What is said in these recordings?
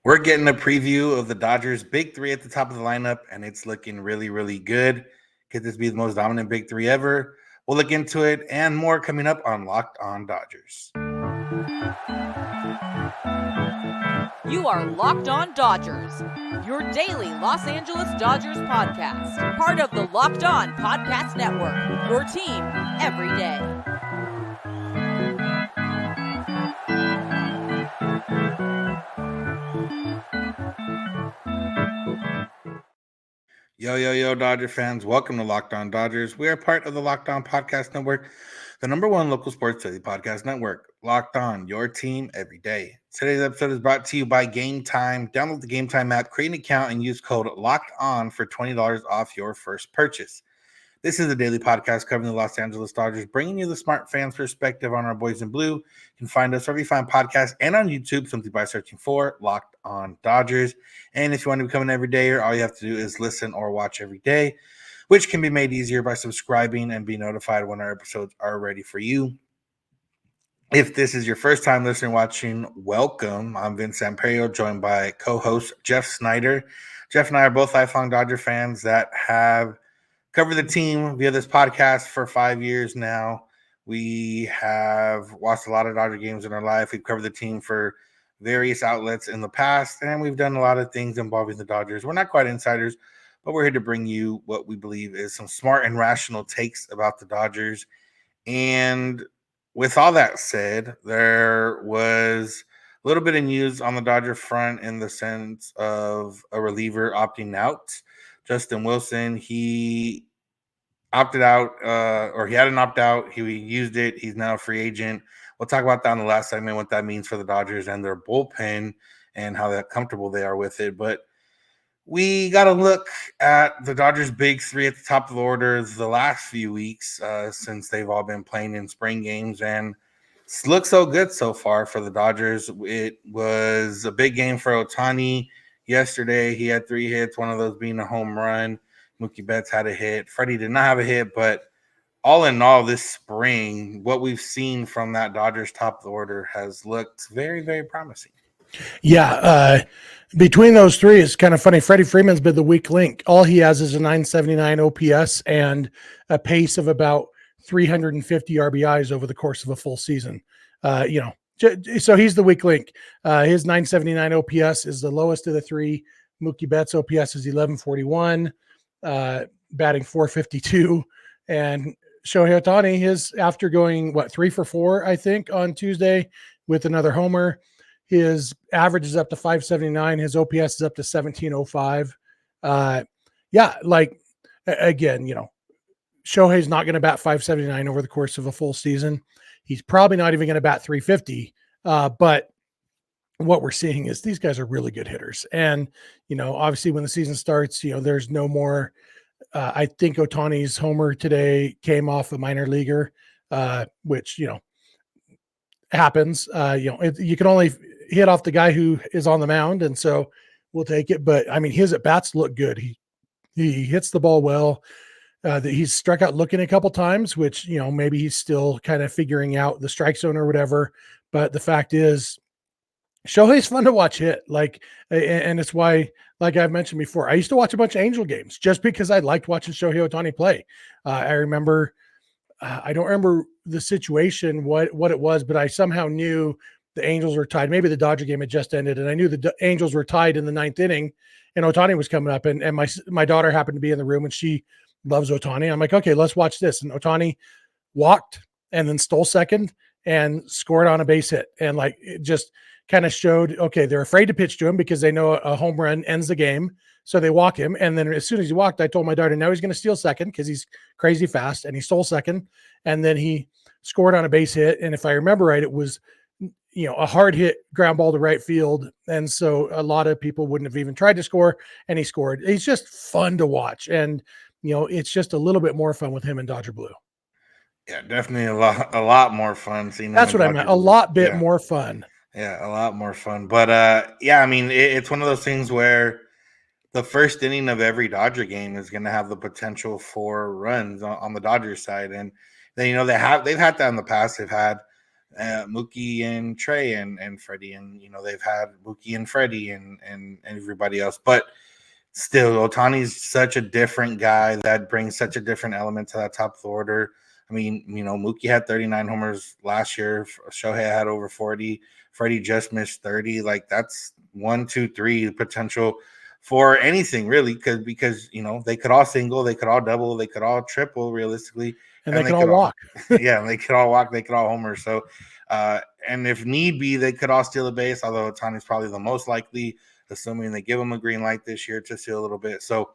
We're getting a preview of the Dodgers' big three at the top of the lineup, and it's looking really, really good. Could this be the most dominant big three ever? We'll look into it and more coming up on Locked On Dodgers. You are Locked On Dodgers, your daily Los Angeles Dodgers podcast. Part of the Locked On Podcast Network, your team every day. Yo, Dodger fans. Welcome to Locked On Dodgers. We are part of the Locked On Podcast Network, the number one local sports daily podcast network. Locked On, your team every day. Today's episode is brought to you by Game Time. Download the Game Time app, create an account, and use code Locked On for $20 off your first purchase. This is a daily podcast covering the Los Angeles Dodgers, bringing you the smart fans' perspective on our boys in blue. You can find us wherever you find podcasts and on YouTube simply by searching for Locked On Dodgers. And if you want to become an everydayer, all you have to do is listen or watch every day, which can be made easier by subscribing and be notified when our episodes are ready for you. If this is your first time listening, watching, welcome. I'm Vince Samperio, joined by co-host Jeff Snyder. Jeff and I are both lifelong Dodger fans that have covered the team via this podcast for 5 years now. We have watched a lot of Dodger games in our life. We've covered the team for various outlets in the past, and we've done a lot of things involving the Dodgers. We're not quite insiders, but we're here to bring you what we believe is some smart and rational takes about the Dodgers. And with all that said, there was a little bit of news on the Dodger front in the sense of a reliever opting out. Justin Wilson, he opted out, or he had an opt-out. He used it. He's now a free agent. We'll talk about that in the last segment, what that means for the Dodgers and their bullpen and how comfortable they are with it. But we got to look at the Dodgers' big three at the top of the order the last few weeks since they've all been playing in spring games. And it's looked so good so far for the Dodgers. It was a big game for Ohtani yesterday. He had 3 hits, one of those being a home run. Mookie Betts had a hit. Freddie did not have a hit, but all in all, this spring, what we've seen from that Dodgers top of the order has looked very, very promising. Yeah, between those three, it's kind of funny. Freddie Freeman's been the weak link. All he has is a 979 OPS and a pace of about 350 RBIs over the course of a full season. So he's the weak link. His 979 OPS is the lowest of the three. Mookie Betts' OPS is 1141, batting 452, and Shohei Ohtani, his after going 3 for 4, I think, on Tuesday with another homer. His average is up to 579. His OPS is up to 1705. Again, Shohei's not going to bat 579 over the course of a full season. He's probably not even going to bat 350. But what we're seeing is these guys are really good hitters. And, obviously when the season starts, there's no more. I think Ohtani's homer today came off a minor leaguer, which, happens. You can only hit off the guy who is on the mound, and so we'll take it. But I mean, his at bats look good. He hits the ball well. He's struck out looking a couple times, which maybe he's still kind of figuring out the strike zone or whatever. But the fact is, Shohei's fun to watch hit. And it's why, like I've mentioned before, I used to watch a bunch of Angel games just because I liked watching Shohei Ohtani play. I remember. I don't remember the situation, what it was, but I somehow knew the Angels were tied. Maybe the Dodger game had just ended, and I knew the Angels were tied in the 9th inning, and Ohtani was coming up, and my daughter happened to be in the room, and she loves Ohtani. I'm like, okay, let's watch this. And Ohtani walked and then stole second and scored on a base hit, and it just kind of showed, okay, they're afraid to pitch to him because they know a home run ends the game. So they walk him. And then as soon as he walked, I told my daughter, now he's going to steal second because he's crazy fast. And he stole second. And then he scored on a base hit. And if I remember right, it was, a hard hit ground ball to right field. And so a lot of people wouldn't have even tried to score, and he scored. He's just fun to watch. And, it's just a little bit more fun with him in Dodger blue. Yeah, definitely a lot more fun. Seeing That's what I meant. A lot bit more fun. Yeah, a lot more fun. But it's one of those things where the first inning of every Dodger game is going to have the potential for runs on the Dodgers side. And then, they've had that in the past. They've had Mookie and Trey and Freddie, and they've had Mookie and Freddie and everybody else, but still, Otani's such a different guy that brings such a different element to that top of the order. I mean, Mookie had 39 homers last year. Shohei had over 40. Freddie just missed 30. Like, that's 1, 2, 3 potential for anything, really, because they could all single, they could all double, they could all triple realistically. And they could all walk. Yeah, they could all walk, they could all homer. So, and if need be, they could all steal a base, although Otani's probably the most likely, assuming they give him a green light this year to steal a little bit. So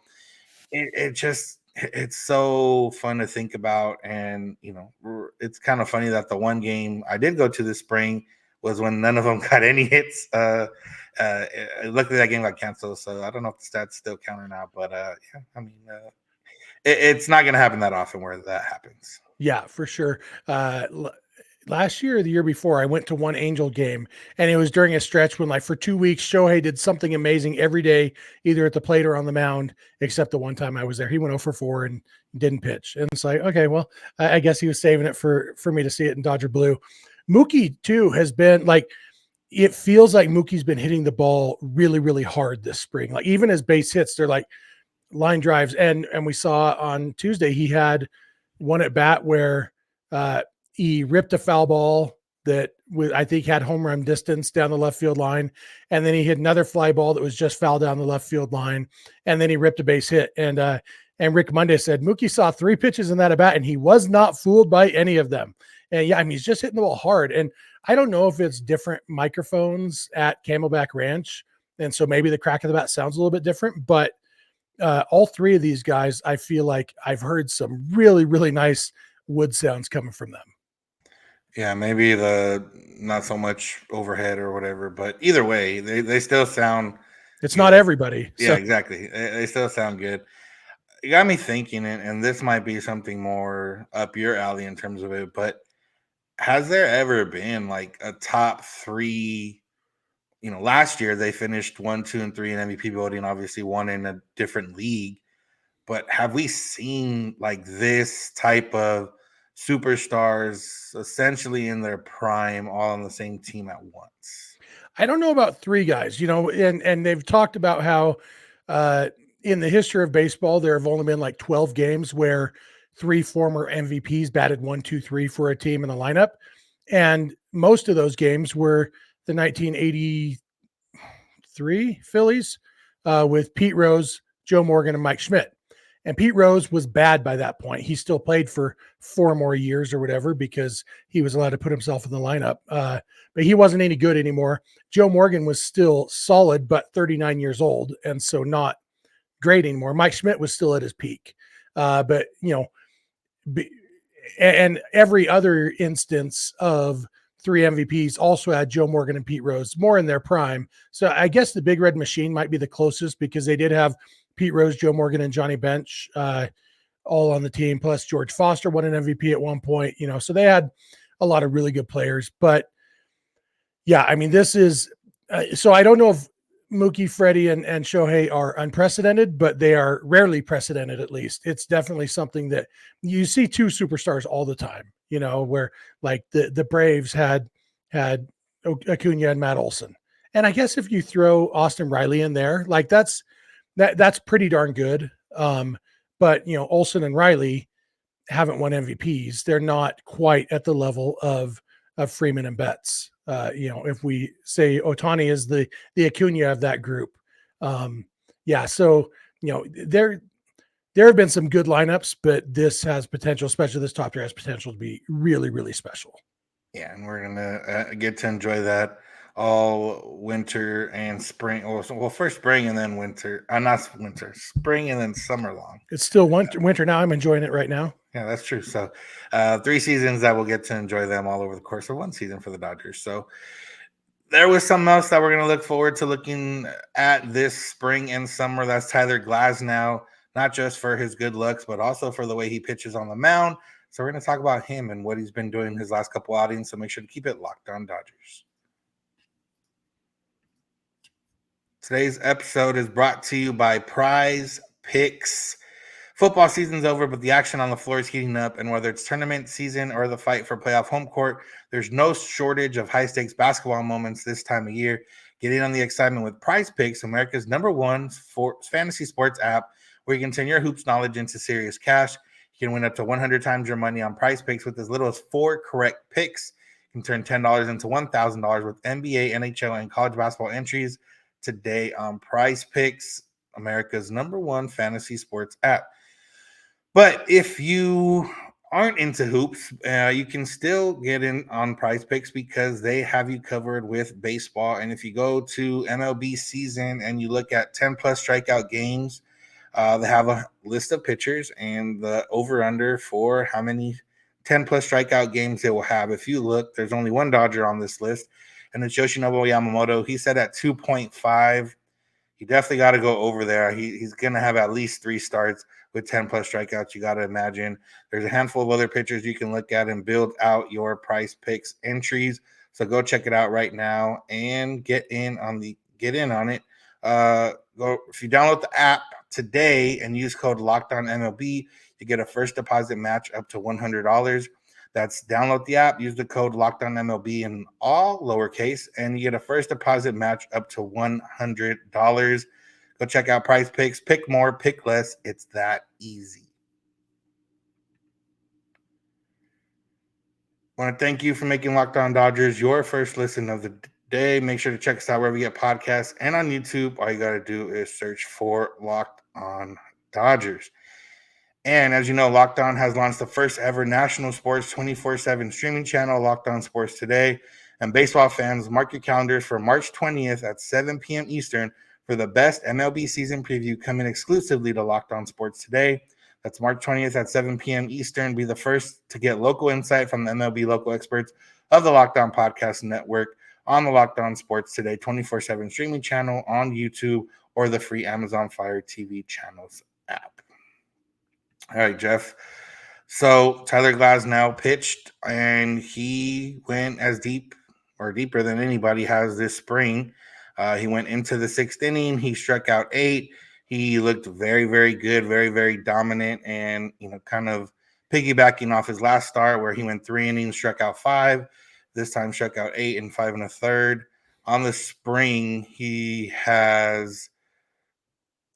it's so fun to think about. And, it's kind of funny that the one game I did go to this spring was when none of them got any hits. Luckily that game got canceled. So I don't know if the stats still count or not, but yeah, I mean, it's not going to happen that often where that happens. Yeah, for sure. Last year or the year before, I went to one Angel game, and it was during a stretch when, like, for 2 weeks, Shohei did something amazing every day, either at the plate or on the mound, except the one time I was there. He went 0 for 4 and didn't pitch. And it's like, okay, well, I guess he was saving it for me to see it in Dodger blue. Mookie, too, has been like, it feels like Mookie's been hitting the ball really, really hard this spring. Like, even his base hits, they're like line drives. And we saw on Tuesday, he had one at bat where he ripped a foul ball that I think had home run distance down the left field line. And then he hit another fly ball that was just foul down the left field line. And then he ripped a base hit. And Rick Monday said, Mookie saw 3 pitches in that at bat and he was not fooled by any of them. And yeah, I mean, he's just hitting the ball hard. And I don't know if it's different microphones at Camelback Ranch. And so maybe the crack of the bat sounds a little bit different, but all 3 of these guys, I feel like I've heard some really, really nice wood sounds coming from them. Yeah, maybe the not so much overhead or whatever, but either way, they still sound. It's not everybody. Yeah, exactly. They still sound good. It got me thinking, and this might be something more up your alley in terms of it, but has there ever been like a top 3? Last year they finished 1, 2, and 3 in MVP voting, obviously one in a different league. But have we seen like this type of superstars essentially in their prime all on the same team at once? I don't know about 3 guys, and they've talked about how in the history of baseball, there have only been like 12 games where 3 former MVPs batted 1, 2, 3 for a team in the lineup. And most of those games were the 1983 Phillies with Pete Rose, Joe Morgan, and Mike Schmidt. And Pete Rose was bad by that point. He still played for 4 more years or whatever because he was allowed to put himself in the lineup. But he wasn't any good anymore. Joe Morgan was still solid, but 39 years old, and so not great anymore. Mike Schmidt was still at his peak. But, and every other instance of 3 MVPs also had Joe Morgan and Pete Rose more in their prime. So I guess the Big Red Machine might be the closest because they did have Pete Rose, Joe Morgan, and Johnny Bench all on the team, plus George Foster won an MVP at one point, so they had a lot of really good players. But yeah, I mean, this is so I don't know if Mookie, Freddie, and Shohei are unprecedented, but they are rarely precedented. At least it's definitely something that you see 2 superstars all the time, where like the Braves had Acuna and Matt Olson. And I guess if you throw Austin Riley in there, like that's pretty darn good. But Olson and Riley haven't won MVPs. They're not quite at the level of Freeman and Betts. If we say Ohtani is the Acuna of that group. Yeah. So, there have been some good lineups, but this has potential, especially this top tier has potential to be really, really special. Yeah. And we're going to get to enjoy that all winter and spring. Well, first spring and then winter. Not winter, spring and then summer long. It's still winter now. I'm enjoying it right now. Yeah, that's true. So 3 seasons that we'll get to enjoy them all over the course of 1 season for the Dodgers. So there was something else that we're going to look forward to looking at this spring and summer. That's Tyler Glasnow, not just for his good looks, but also for the way he pitches on the mound. So we're going to talk about him and what he's been doing his last couple outings. So make sure to keep it locked on Dodgers. Today's episode is brought to you by PrizePicks. Football season's over, but the action on the floor is heating up, and whether it's tournament season or the fight for playoff home court, there's no shortage of high-stakes basketball moments this time of year. Get in on the excitement with PrizePicks, America's #1 fantasy sports app, where you can turn your hoops knowledge into serious cash. You can win up to 100 times your money on PrizePicks with as little as 4 correct picks. You can turn $10 into $1,000 with NBA, NHL, and college basketball entries today on PrizePicks, America's #1 fantasy sports app. But if you aren't into hoops, you can still get in on PrizePicks because they have you covered with baseball. And if you go to MLB season and you look at 10 plus strikeout games, they have a list of pitchers and the over-under for how many 10 plus strikeout games they will have. If you look, there's only one Dodger on this list, and it's Yoshinobu Yamamoto. He said at 2.5. You definitely got to go over there. He's going to have at least 3 starts with 10 plus strikeouts. You got to imagine there's a handful of other pitchers you can look at and build out your PrizePicks entries. So go check it out right now and get in on it. Go if you download the app today and use code LOCKEDONMLB, you get a first deposit match up to $100. That's download the app, use the code LOCKEDONMLB in all lowercase, and you get a first deposit match up to $100. Go check out PrizePicks. Pick more, pick less. It's that easy. I want to thank you for making Locked On Dodgers your first listen of the day. Make sure to check us out wherever you get podcasts and on YouTube. All you got to do is search for Locked On Dodgers. And as you know, Locked On has launched the first ever national sports 24/7 streaming channel, Locked On Sports Today. And baseball fans, mark your calendars for March 20th at 7 p.m. Eastern for the best MLB season preview coming exclusively to Locked On Sports Today. That's March 20th at 7 p.m. Eastern. Be the first to get local insight from the MLB local experts of the Locked On Podcast Network on the Locked On Sports Today 24/7 streaming channel on YouTube or the free Amazon Fire TV channels app. All right, Jeff. So Tyler Glasnow pitched, and he went as deep or deeper than anybody has this spring. He went into the 6th inning. He struck out 8. He looked very, very good, very, very dominant, and kind of piggybacking off his last start where he went 3 innings, struck out 5. This time struck out 8 and 5 1/3. On the spring, he has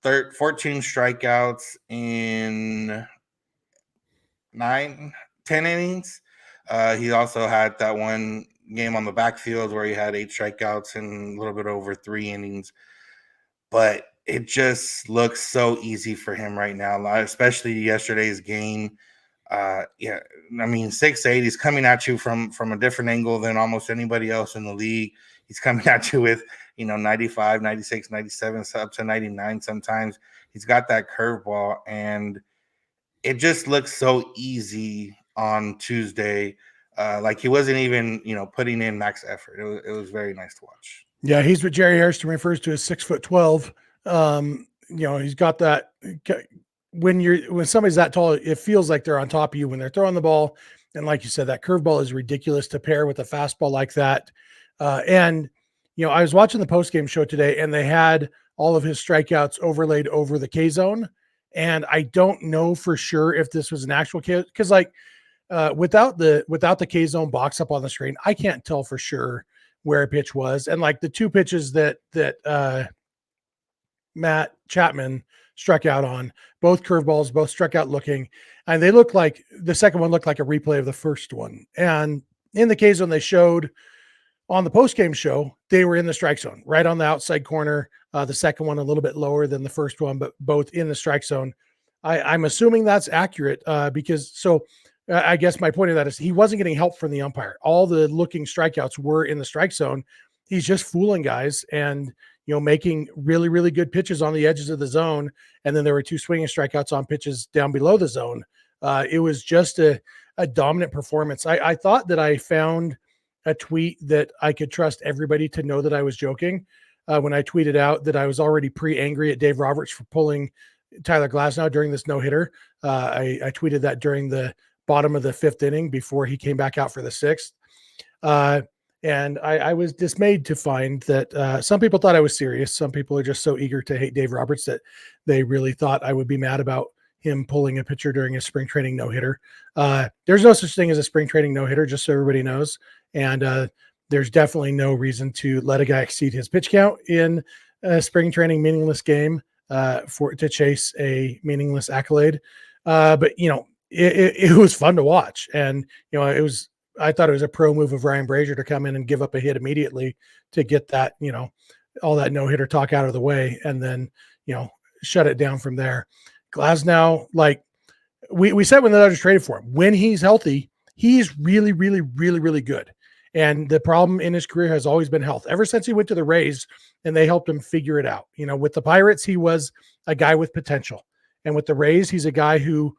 14 strikeouts in 10 innings. He also had that one game on the backfield where he had 8 strikeouts in a little bit over 3 innings. But it just looks so easy for him right now, especially yesterday's game. 6'8", he's coming at you from a different angle than almost anybody else in the league. He's coming at you with 95, 96, 97, up to 99 sometimes. He's got that curveball, and it just looks so easy on Tuesday. Like he wasn't even, putting in max effort. It was very nice to watch. Yeah, he's what Jerry Hairston refers to as 6'12". He's got that. When somebody's that tall, it feels like they're on top of you when they're throwing the ball. And like you said, that curveball is ridiculous to pair with a fastball like that. I was watching the postgame show today, and they had all of his strikeouts overlaid over the K zone. And I don't know for sure if this was an actual K, because without the K zone box up on the screen, I can't tell for sure where a pitch was. And like the 2 pitches that Matt Chapman struck out on, both curveballs, both struck out looking, and they look like the second one looked like a replay of the first one. And in the K zone, they showed on the postgame show, they were in the strike zone, right on the outside corner. The second one a little bit lower than the first one, but both in the strike zone. I'm assuming that's accurate because I guess my point of that is he wasn't getting help from the umpire. All the looking strikeouts were in the strike zone. He's just fooling guys and making really, really good pitches on the edges of the zone. And then there were 2 swinging strikeouts on pitches down below the zone. It was just a dominant performance. I thought that I found a tweet that I could trust everybody to know that I was joking when I tweeted out that I was already pre-angry at Dave Roberts for pulling Tyler Glasnow during this no-hitter. I tweeted that during the bottom of the 5th inning before he came back out for the 6th. And I was dismayed to find that some people thought I was serious. Some people are just so eager to hate Dave Roberts that they really thought I would be mad about him pulling a pitcher during a spring training no-hitter. There's no such thing as a spring training no-hitter, just so everybody knows. And there's definitely no reason to let a guy exceed his pitch count in a spring training meaningless game to chase a meaningless accolade. But it was fun to watch, and I thought it was a pro move of Ryan Brazier to come in and give up a hit immediately to get that all that no hitter talk out of the way, and then shut it down from there. Glasnow, like we said when the Dodgers traded for him, when he's healthy, he's really, really, really, really good. And the problem in his career has always been health. Ever since he went to the Rays and they helped him figure it out. With the Pirates, he was a guy with potential. And with the Rays, he's a guy who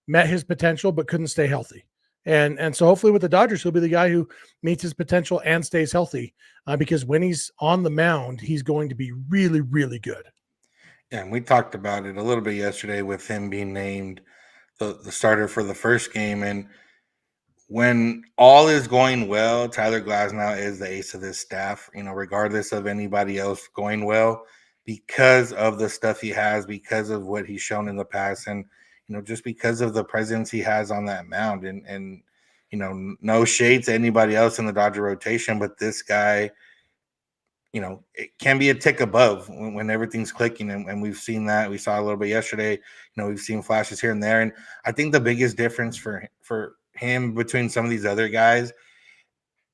met his potential but couldn't stay healthy. And so hopefully with the Dodgers, he'll be the guy who meets his potential and stays healthy because when he's on the mound, he's going to be really, really good. Yeah, and we talked about it a little bit yesterday with him being named the starter for the first game. And when all is going well, Tyler Glasnow is the ace of this staff, regardless of anybody else going well, because of the stuff he has, because of what he's shown in the past, and just because of the presence he has on that mound. And no shade to anybody else in the Dodger rotation, but this guy, it can be a tick above when everything's clicking. And we've seen that. We saw a little bit yesterday. We've seen flashes here and there. And I think the biggest difference for him between some of these other guys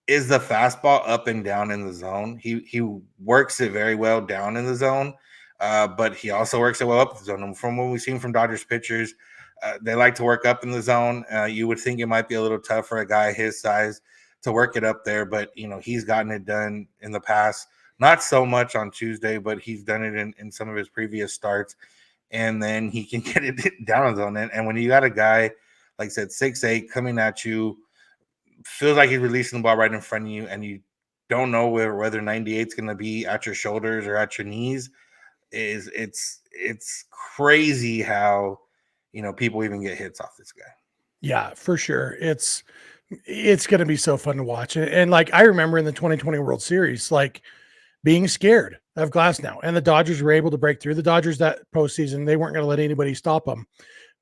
is the fastball up and down in the zone. He works it very well down in the zone, but he also works it well up the zone. And from what we've seen from Dodgers pitchers, they like to work up in the zone. You would think it might be a little tough for a guy his size to work it up there, but he's gotten it done in the past. Not so much on Tuesday, but he's done it in some of his previous starts. And then he can get it down in the zone. And when you got a guy, like I said, 6'8", coming at you, feels like he's releasing the ball right in front of you, and you don't know whether 98 is going to be at your shoulders or at your knees. It's crazy how people even get hits off this guy. Yeah, for sure. It's going to be so fun to watch. And like I remember in the 2020 World Series, like being scared of Glasnow, and the Dodgers were able to break through. The Dodgers that postseason, they weren't going to let anybody stop them.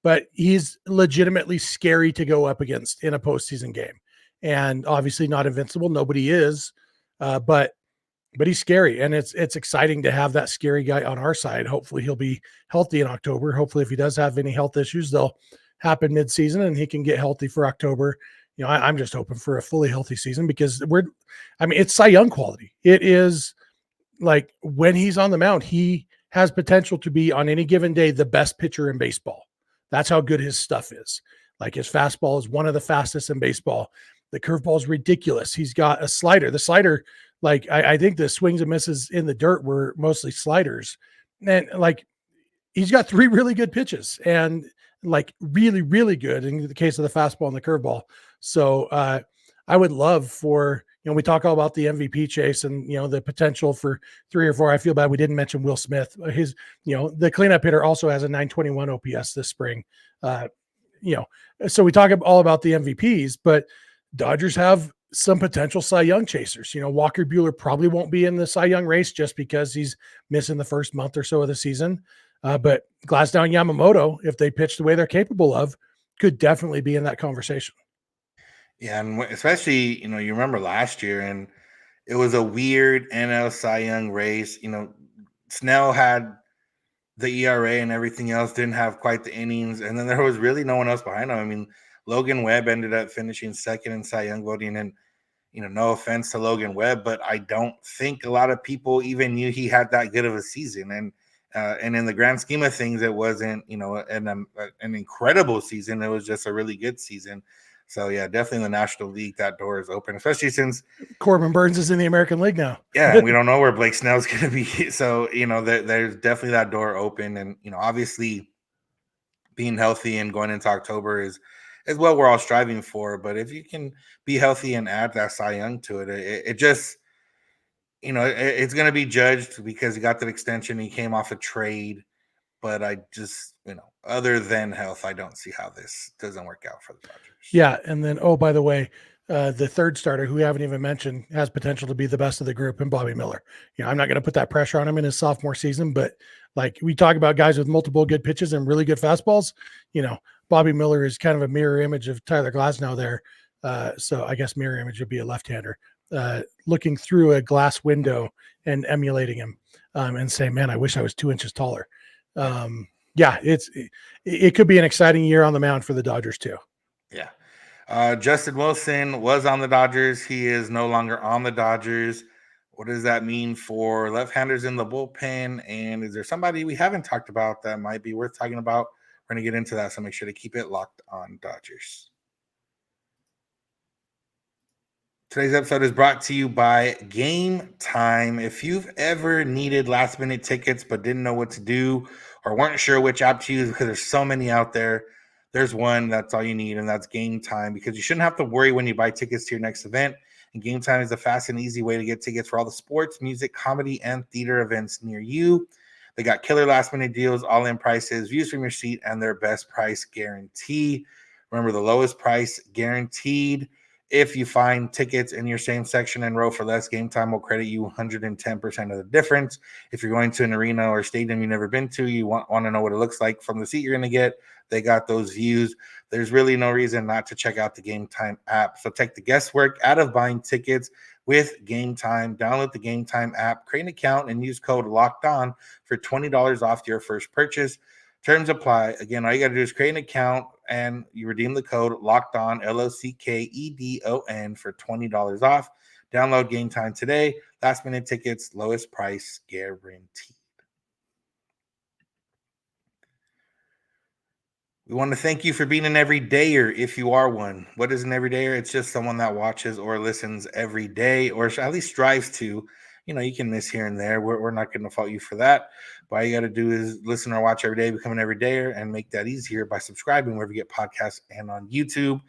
But he's legitimately scary to go up against in a postseason game, and obviously not invincible. Nobody is, but he's scary, and it's exciting to have that scary guy on our side. Hopefully, he'll be healthy in October. Hopefully, if he does have any health issues, they'll happen mid-season, and he can get healthy for October. I'm just hoping for a fully healthy season because it's Cy Young quality. It is like when he's on the mound, he has potential to be on any given day the best pitcher in baseball. That's how good his stuff is. Like his fastball is one of the fastest in baseball. The curveball is ridiculous. He's got a slider. The slider, like I think the swings and misses in the dirt were mostly sliders. And like he's got 3 really good pitches and like really, really good in the case of the fastball and the curveball. So I would love for, we talk all about the MVP chase and, the potential for 3 or 4. I feel bad we didn't mention Will Smith. His, the cleanup hitter also has a 921 OPS this spring. So we talk all about the MVPs, but Dodgers have some potential Cy Young chasers. Walker Buehler probably won't be in the Cy Young race just because he's missing the first month or so of the season. But Glasnow and Yamamoto, if they pitch the way they're capable of, could definitely be in that conversation. Yeah, and especially, you remember last year, and it was a weird NL Cy Young race. Snell had the ERA and everything else, didn't have quite the innings, and then there was really no one else behind him. Logan Webb ended up finishing second in Cy Young voting, and no offense to Logan Webb, but I don't think a lot of people even knew he had that good of a season. And in the grand scheme of things, it wasn't an incredible season. It was just a really good season. So, yeah, definitely in the National League, that door is open, especially since Corbin Burns is in the American League now. Yeah, we don't know where Blake Snell's going to be. So, there's definitely that door open. And, obviously being healthy and going into October is what we're all striving for. But if you can be healthy and add that Cy Young to it just, it's going to be judged because he got that extension. He came off a trade. But I just, other than health, I don't see how this doesn't work out for the Dodgers. Yeah. And then, oh, by the way, The third starter, who we haven't even mentioned, has potential to be the best of the group, and Bobby Miller. I'm not going to put that pressure on him in his sophomore season, but like we talk about guys with multiple good pitches and really good fastballs, Bobby Miller is kind of a mirror image of Tyler Glasnow there. So I guess mirror image would be a left-hander looking through a glass window and emulating him and saying, man, I wish I was 2 inches taller. It could be an exciting year on the mound for the Dodgers too. Yeah. Justin Wilson was on the Dodgers. He is no longer on the Dodgers. What does that mean for left-handers in the bullpen? And is there somebody we haven't talked about that might be worth talking about? We're going to get into that, so make sure to keep it locked on Dodgers. Today's episode is brought to you by Game Time. If you've ever needed last-minute tickets but didn't know what to do or weren't sure which app to use because there's so many out there, there's one that's all you need, and that's Game Time, because you shouldn't have to worry when you buy tickets to your next event. And Game Time is a fast and easy way to get tickets for all the sports, music, comedy, and theater events near you. They got killer last-minute deals, all-in prices, views from your seat, and their best price guarantee. Remember, the lowest price guaranteed. If you find tickets in your same section and row for less, Game Time will credit you 110% of the difference. If you're going to an arena or stadium you've never been to, you want to know what it looks like from the seat you're going to get. They got those views. There's really no reason not to check out the Game Time app. So take the guesswork out of buying tickets with Game Time. Download the Game Time app, create an account, and use code LOCKEDON for $20 off your first purchase. Terms apply. Again, all you got to do is create an account and you redeem the code LOCKEDON, LOCKEDON, for $20 off. Download Game Time today. Last minute tickets, lowest price guaranteed. We want to thank you for being an everydayer if you are one. What is an everydayer? It's just someone that watches or listens every day, or at least strives to. You can miss here and there. We're not going to fault you for that. But all you got to do is listen or watch every day, become an everydayer, and make that easier by subscribing wherever you get podcasts and on YouTube.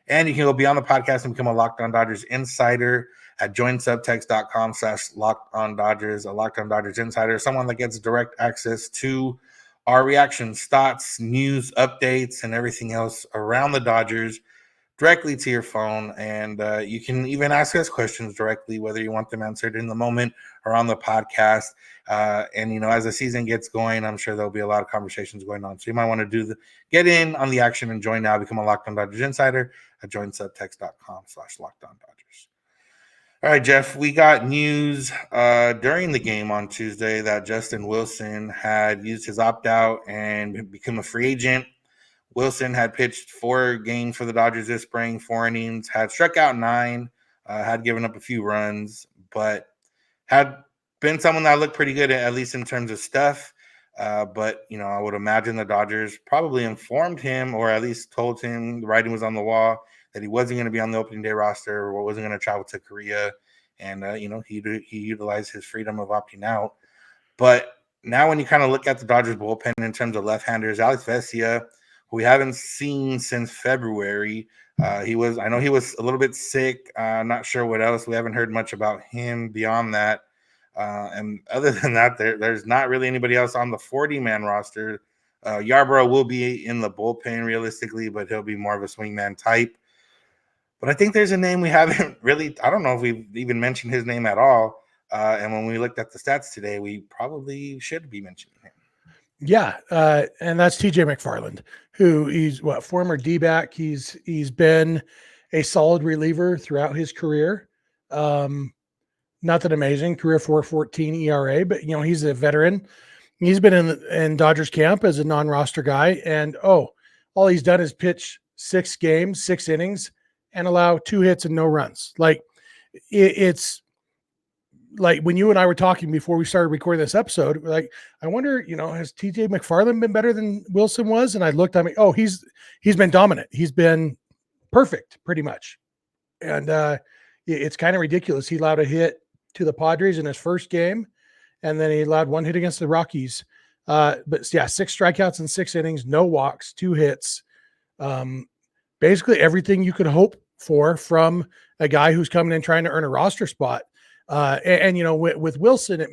And you can go beyond the podcast and become a Locked On Dodgers insider at joinsubtext.com/Locked On Dodgers. A Locked On Dodgers insider, someone that gets direct access to our reactions, thoughts, news, updates, and everything else around the Dodgers directly to your phone. And you can even ask us questions directly, whether you want them answered in the moment or on the podcast. And as the season gets going, I'm sure there'll be a lot of conversations going on. So you might want to get in on the action and join now. Become a Locked On Dodgers insider at joinsubtext.com/Locked On Dodgers. All right, Jeff, we got news during the game on Tuesday that Justin Wilson had used his opt-out and become a free agent. Wilson had pitched 4 games for the Dodgers this spring, 4 innings, had struck out 9, had given up a few runs, but had been someone that looked pretty good, at least in terms of stuff. But I would imagine the Dodgers probably informed him, or at least told him the writing was on the wall, that he wasn't going to be on the opening day roster or wasn't going to travel to Korea. And, he utilized his freedom of opting out. But now when you kind of look at the Dodgers bullpen in terms of left-handers, Alex Vesia, who we haven't seen since February. I know he was a little bit sick. Not sure what else. We haven't heard much about him beyond that. And other than that, there's not really anybody else on the 40-man roster. Yarbrough will be in the bullpen realistically, but he'll be more of a swingman type. But I think there's a name we haven't really – I don't know if we've even mentioned his name at all. And when we looked at the stats today, we probably should be mentioning him. Yeah, and that's TJ McFarland, who he's former D-back. He's been a solid reliever throughout his career. Nothing amazing, career 4.14 ERA, but he's a veteran. He's been in Dodgers camp as a non-roster guy, and all he's done is pitch 6 games, 6 innings, and allow 2 hits and no runs. Like it's like when you and I were talking before we started recording this episode, like, I wonder, has TJ McFarland been better than Wilson was? And I looked, he's been dominant. He's been perfect pretty much. And it's kind of ridiculous. He allowed a hit to the Padres in his first game, and then he allowed 1 hit against the Rockies. But yeah, 6 strikeouts in 6 innings, no walks, 2 hits. Basically everything you could hope for from a guy who's coming in trying to earn a roster spot. With Wilson, it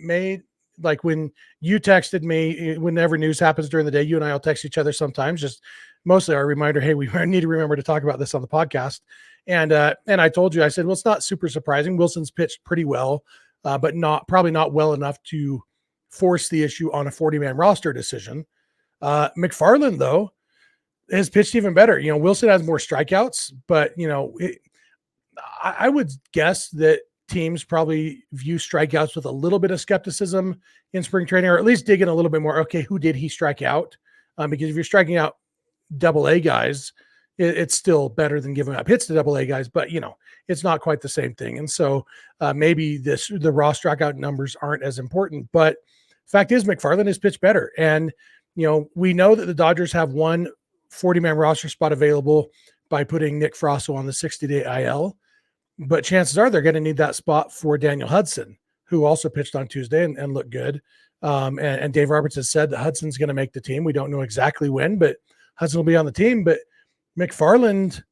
like when you texted me, whenever news happens during the day, you and I will text each other sometimes, just mostly our reminder, hey, we need to remember to talk about this on the podcast. And I told you, I said, well, it's not super surprising. Wilson's pitched pretty well, but probably not well enough to force the issue on a 40-man roster decision. McFarland, though, has pitched even better. Wilson has more strikeouts, but I would guess that teams probably view strikeouts with a little bit of skepticism in spring training, or at least dig in a little bit more. Okay, who did he strike out? Because if you're striking out AA guys, it's still better than giving up hits to AA guys, but it's not quite the same thing. And so maybe the raw strikeout numbers aren't as important, but fact is McFarland has pitched better. And, we know that the Dodgers have one 40-man roster spot available by putting Nick Frasso on the 60-day IL, but chances are they're going to need that spot for Daniel Hudson, who also pitched on Tuesday and looked good. And Dave Roberts has said that Hudson's going to make the team. We don't know exactly when, but Hudson will be on the team. But McFarland,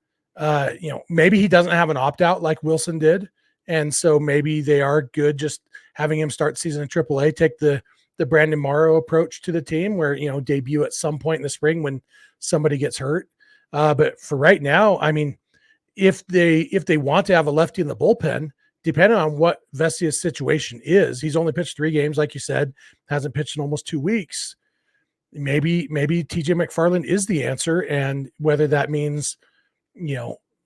maybe he doesn't have an opt-out like Wilson did. And so maybe they are good just having him start the season in AAA, take the Brandon Morrow approach to the team where, debut at some point in the spring when somebody gets hurt. But for right now, I mean, if they want to have a lefty in the bullpen, depending on what Vesia's situation is, he's only pitched 3 games, like you said, hasn't pitched in almost 2 weeks. Maybe TJ McFarland is the answer. And whether that means,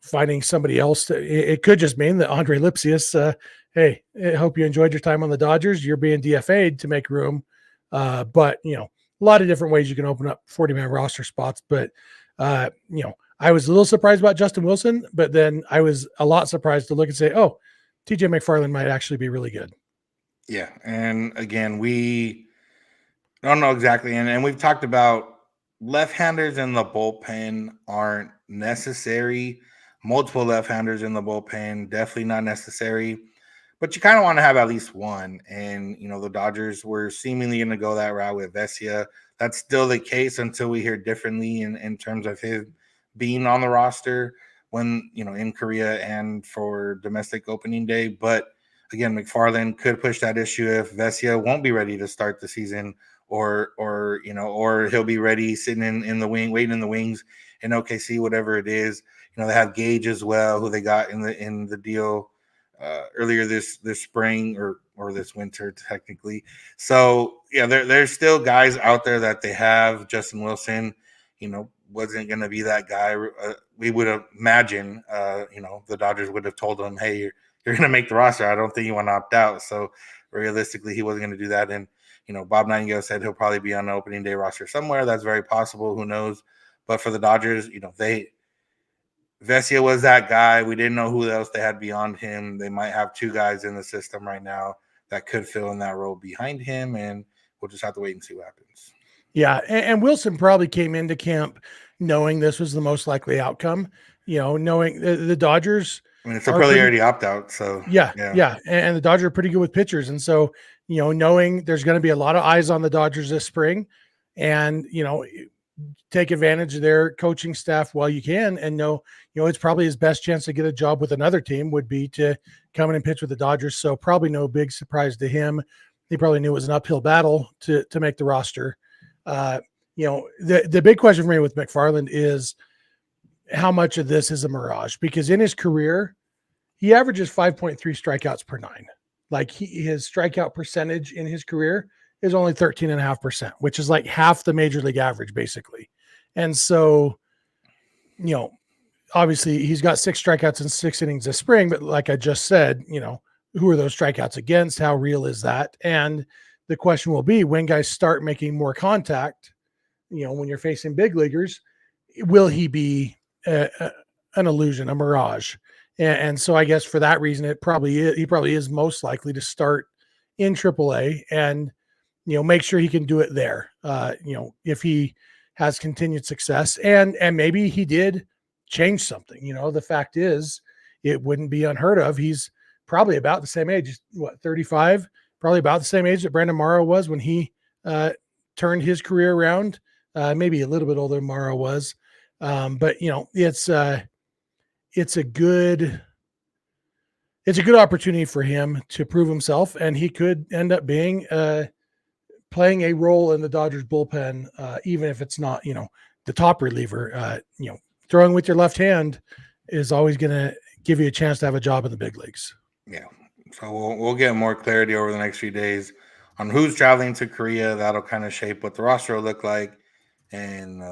finding somebody else, it could just mean that Andre Lipsius, hey, I hope you enjoyed your time on the Dodgers. You're being DFA'd to make room. But, a lot of different ways you can open up 40-man roster spots. But, I was a little surprised about Justin Wilson, but then I was a lot surprised to look and say, oh, TJ McFarland might actually be really good. Yeah. And again, we don't know exactly. And we've talked about left-handers in the bullpen aren't necessary. Multiple left-handers in the bullpen, definitely not necessary. But you kind of want to have at least one. And, the Dodgers were seemingly going to go that route with Vesia. That's still the case until we hear differently in terms of his being on the roster when, in Korea and for domestic opening day. But again, McFarland could push that issue if Vesia won't be ready to start the season or he'll be ready sitting in the wing, waiting in the wings in OKC, whatever it is. They have Gage as well, who they got in the deal earlier this spring or this winter technically. So yeah, there's still guys out there that they have. Justin Wilson, wasn't going to be that guy. We would imagine, the Dodgers would have told him, hey, you're going to make the roster. I don't think you want to opt out. So realistically, he wasn't going to do that. And, Bob Nightingale said he'll probably be on the opening day roster somewhere. That's very possible. Who knows? But for the Dodgers, Vesia was that guy. We didn't know who else they had beyond him. They might have 2 guys in the system right now that could fill in that role behind him, and we'll just have to wait and see what happens. Yeah, and Wilson probably came into camp knowing this was the most likely outcome, knowing the Dodgers. I mean, it's a already opt-out, so. Yeah. And the Dodgers are pretty good with pitchers. And so, knowing there's going to be a lot of eyes on the Dodgers this spring and, take advantage of their coaching staff while you can and know, it's probably his best chance to get a job with another team would be to come in and pitch with the Dodgers. So probably no big surprise to him. He probably knew it was an uphill battle to make the roster. The big question for me with McFarland is how much of this is a mirage, because in his career, he averages 5.3 strikeouts per 9. Like his strikeout percentage in his career is only 13.5%, which is like half the major league average basically. And so, obviously he's got 6 strikeouts in 6 innings this spring, but like I just said, who are those strikeouts against? How real is that? And the question will be when guys start making more contact, when you're facing big leaguers, will he be an illusion, a mirage? And so I guess for that reason, he probably is most likely to start in AAA and, make sure he can do it there. If he has continued success and maybe he did change something, the fact is it wouldn't be unheard of. He's probably about the same age, 35, probably about the same age that Brandon Morrow was when he turned his career around, maybe a little bit older than Morrow was. But it's a good opportunity for him to prove himself, and he could end up being playing a role in the Dodgers bullpen, even if it's not, the top reliever, throwing with your left hand is always going to give you a chance to have a job in the big leagues. Yeah. So we'll get more clarity over the next few days on who's traveling to Korea. That'll kind of shape what the roster will look like. And,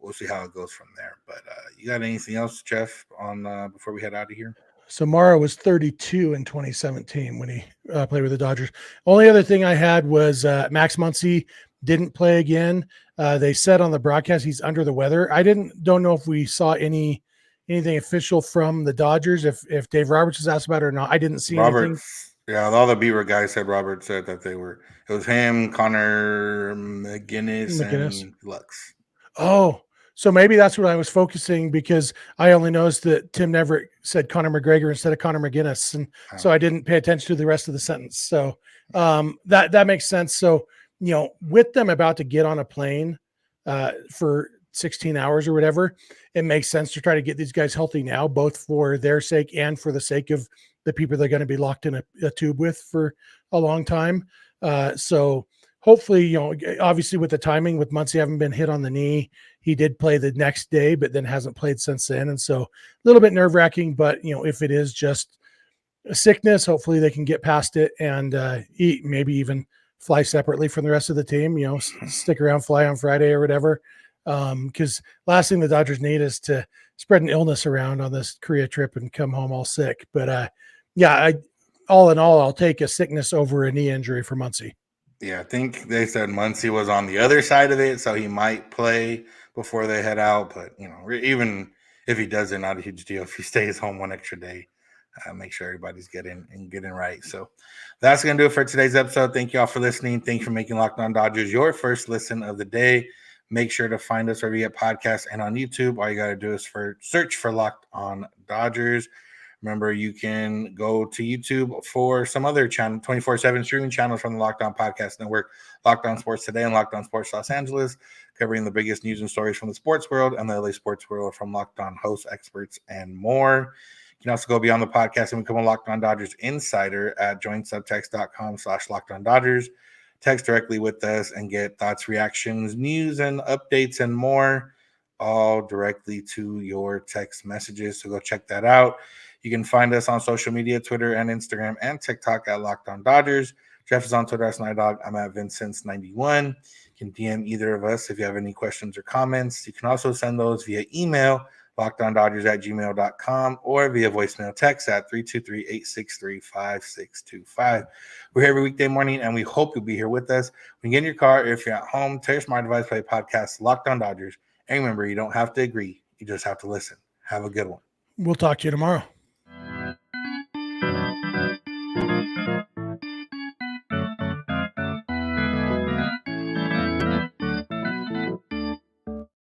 we'll see how it goes from there. But you got anything else, Jeff, on before we head out of here? So Mara was 32 in 2017 when he played with the Dodgers. Only other thing I had was Max Muncy didn't play again. They said on the broadcast he's under the weather. I don't know if we saw anything official from the Dodgers. If Dave Roberts was asked about it or not, I didn't see anything. Yeah, all the Beaver guys said Robert said that it was him, Connor McGinnis. And Lux. Oh, so maybe that's what I was focusing, because I only noticed that Tim Neverett said Connor McGregor instead of Connor McGinnis. And so I didn't pay attention to the rest of the sentence. So that makes sense. So, with them about to get on a plane for 16 hours or whatever, it makes sense to try to get these guys healthy now, both for their sake and for the sake of the people they're going to be locked in a tube with for a long time. So hopefully, obviously with the timing with Muncy having been hit on the knee, he did play the next day, but then hasn't played since then. And so a little bit nerve wracking, but if it is just a sickness, hopefully they can get past it and maybe even fly separately from the rest of the team, stick around, fly on Friday or whatever. Because last thing the Dodgers need is to spread an illness around on this Korea trip and come home all sick. But all in all, I'll take a sickness over a knee injury for Muncy. Yeah, I think they said Muncy was on the other side of it, so he might play before they head out. But, even if he doesn't, not a huge deal. If he stays home one extra day, make sure everybody's getting right. So that's going to do it for today's episode. Thank you all for listening. Thanks for making Locked On Dodgers your first listen of the day. Make sure to find us wherever you get podcasts and on YouTube. All you got to do is search for Locked On Dodgers. Remember, you can go to YouTube for some other 24/7 streaming channels from the Locked On Podcast Network, Locked On Sports Today and Locked On Sports Los Angeles, covering the biggest news and stories from the sports world and the LA sports world from Locked On hosts, experts, and more. You can also go beyond the podcast and become a Locked On Dodgers insider at joinsubtext.com/LockedOnDodgers. Text directly with us and get thoughts, reactions, news, and updates and more, all directly to your text messages. So go check that out. You can find us on social media, Twitter and Instagram and TikTok at Locked On Dodgers. Jeff is on Twitter as Snydog. I'm at Vincents91. You can DM either of us if you have any questions or comments. You can also send those via email, LockedOnDodgers@gmail.com, or via voicemail text at 323-863-5625. We're here every weekday morning, and we hope you'll be here with us. When you get in your car, if you're at home, tell your smart device, play podcast Locked On Dodgers. And remember, you don't have to agree. You just have to listen. Have a good one. We'll talk to you tomorrow.